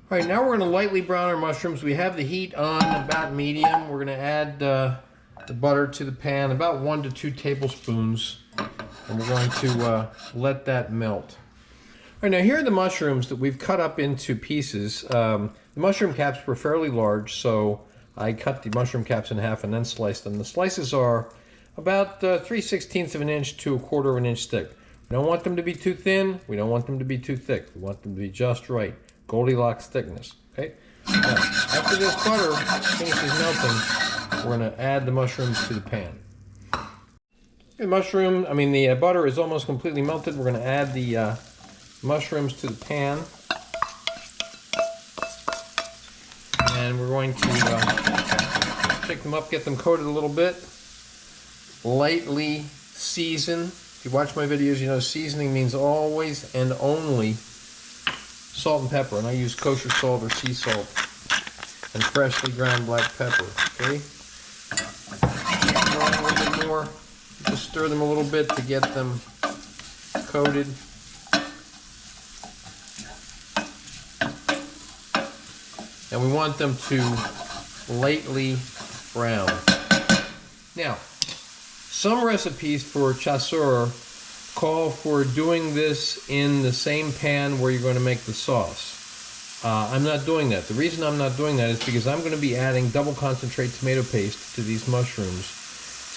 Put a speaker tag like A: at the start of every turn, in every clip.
A: All right, now we're going to lightly brown our mushrooms. We have the heat on about medium. We're going to add the butter to the pan, about 1 to 2 tablespoons, and we're going to let that melt. All right, now here are the mushrooms that we've cut up into pieces. The mushroom caps were fairly large, so I cut the mushroom caps in half and then sliced them. The slices are about 3/16 of an inch to 1/4 of an inch thick. We don't want them to be too thin. We don't want them to be too thick. We want them to be just right. Goldilocks thickness. Okay. Now, after this butter finishes melting, we're going to add the mushrooms to the pan. The butter is almost completely melted. We're going to add the mushrooms to the pan, and we're going to shake them up, get them coated a little bit, lightly season. If you watch my videos, you know seasoning means always and only salt and pepper, and I use kosher salt or sea salt and freshly ground black pepper. Okay, a little bit more. Just stir them a little bit to get them coated. And we want them to lightly brown. Now, some recipes for Chasseur call for doing this in the same pan where you're going to make the sauce. I'm not doing that. The reason I'm not doing that is because I'm going to be adding double concentrate tomato paste to these mushrooms.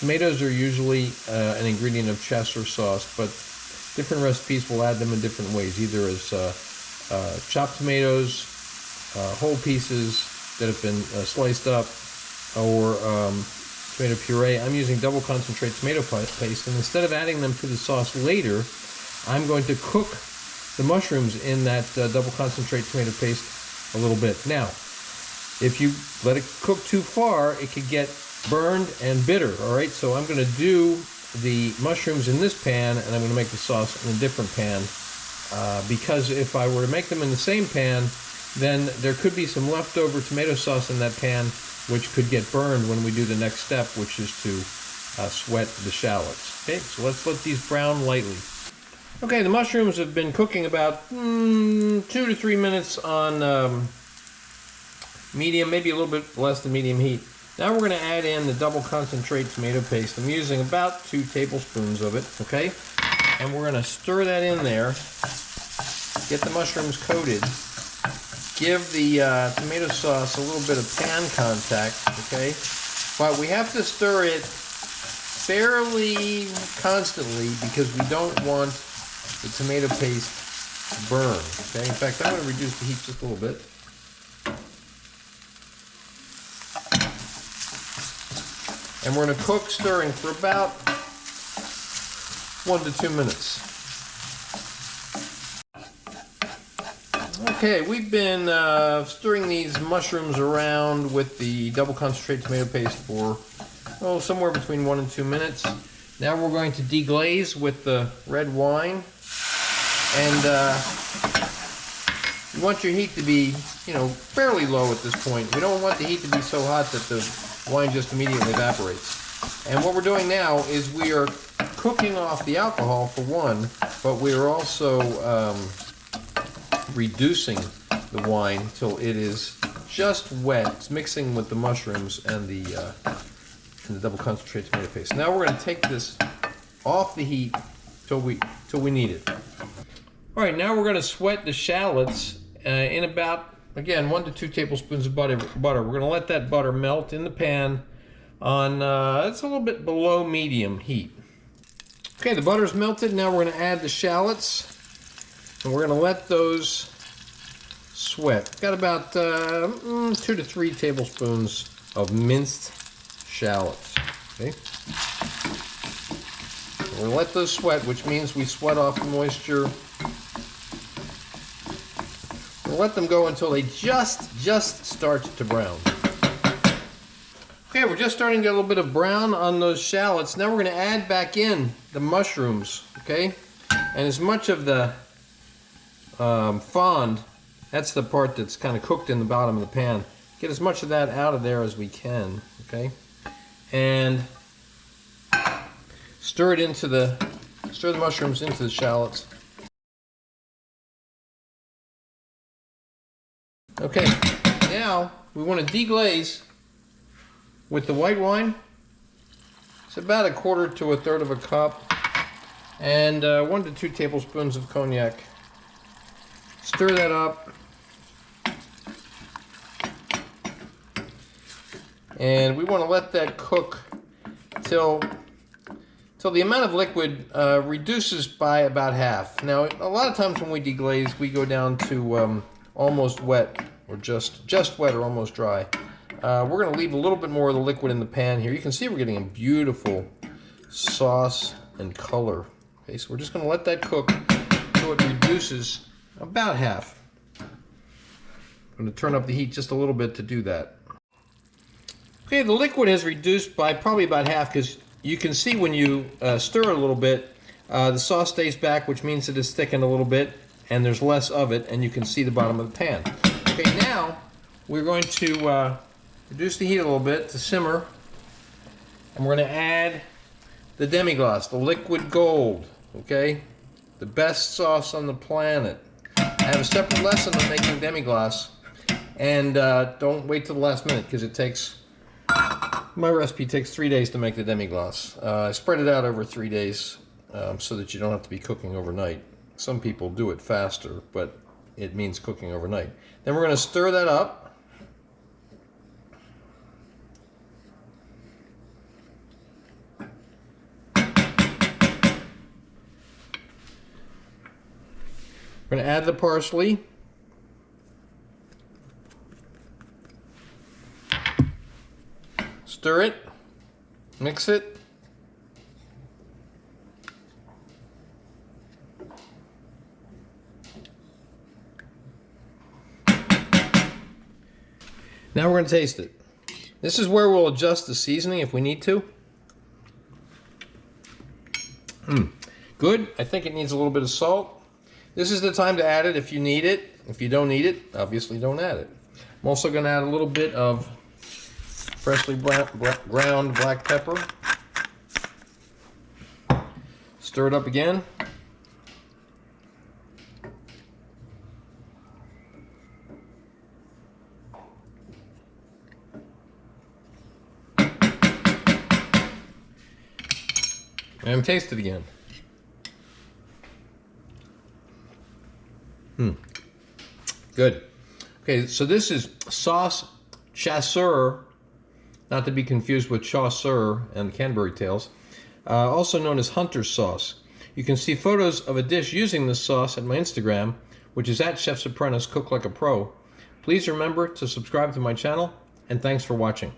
A: Tomatoes are usually an ingredient of Chasseur sauce, but different recipes will add them in different ways, either as chopped tomatoes, whole pieces that have been sliced up, or tomato puree. I'm using double concentrate tomato paste, and instead of adding them to the sauce later, I'm going to cook the mushrooms in that double concentrate tomato paste a little bit. Now, if you let it cook too far, it could get burned and bitter. All right, so I'm going to do the mushrooms in this pan, and I'm going to make the sauce in a different pan, because if I were to make them in the same pan, then there could be some leftover tomato sauce in that pan, which could get burned when we do the next step, which is to sweat the shallots. Okay, so let's let these brown lightly. Okay, the mushrooms have been cooking about 2 to 3 minutes on medium, maybe a little bit less than medium heat. Now we're going to add in the double concentrate tomato paste. I'm using about 2 tablespoons of it, okay? And we're going to stir that in there, get the mushrooms coated, give the tomato sauce a little bit of pan contact, okay? But we have to stir it fairly constantly because we don't want the tomato paste to burn, okay? In fact, I'm going to reduce the heat just a little bit. And we're going to cook stirring for about 1 to 2 minutes. Okay, we've been stirring these mushrooms around with the double concentrate tomato paste for somewhere between 1 and 2 minutes. Now we're going to deglaze with the red wine, and you want your heat to be, fairly low at this point. We don't want the heat to be so hot that the wine just immediately evaporates. And what we're doing now is we are cooking off the alcohol for one, but we are also reducing the wine till it is just wet. It's mixing with the mushrooms and the double concentrate tomato paste. Now we're going to take this off the heat till we need it. All right, now we're going to sweat the shallots in about, again, 1 to 2 tablespoons of butter. We're going to let that butter melt in the pan on it's a little bit below medium heat. Okay, the butter's melted. Now we're going to add the shallots, and we're going to let those sweat. Got about 2 to 3 tablespoons of minced shallots. Okay, we're going to let those sweat, which means we sweat off the moisture. We'll let them go until they just start to brown. Okay, we're just starting to get a little bit of brown on those shallots. Now we're going to add back in the mushrooms, okay? And as much of the fond, that's the part that's kind of cooked in the bottom of the pan. Get as much of that out of there as we can, okay? And stir the mushrooms into the shallots. Okay, now we want to deglaze with the white wine. It's about 1/4 to 1/3 of a cup, and 1 to 2 tablespoons of cognac. Stir that up, and we want to let that cook till the amount of liquid reduces by about half. Now, a lot of times when we deglaze, we go down to almost wet, or just wet or almost dry. We're going to leave a little bit more of the liquid in the pan here. You can see we're getting a beautiful sauce and color. Okay, so we're just going to let that cook so it reduces about half. I'm going to turn up the heat just a little bit to do that. Okay, the liquid has reduced by probably about half, because you can see when you stir it a little bit, the sauce stays back, which means that it's thickened a little bit, and there's less of it, and you can see the bottom of the pan. Okay, now we're going to reduce the heat a little bit to simmer, and we're going to add the demi-glace, the liquid gold, okay? The best sauce on the planet. I have a separate lesson on making demi-glace, and don't wait till the last minute, because it takes, my recipe takes 3 days to make the demi-glace. I spread it out over 3 days so that you don't have to be cooking overnight. Some people do it faster, but it means cooking overnight. Then we're going to stir that up. We're going to add the parsley. Stir it. Mix it. Now we're going to taste it. This is where we'll adjust the seasoning if we need to. Good. I think it needs a little bit of salt. This is the time to add it if you need it. If you don't need it, obviously don't add it. I'm also going to add a little bit of freshly ground black pepper. Stir it up again. And taste it again. Good. Okay, so this is sauce Chasseur, not to be confused with Chasseur and the Canterbury Tales, also known as Hunter sauce. You can see photos of a dish using this sauce at my Instagram, which is at Chef's Apprentice Cook Like a Pro. Please remember to subscribe to my channel, and thanks for watching.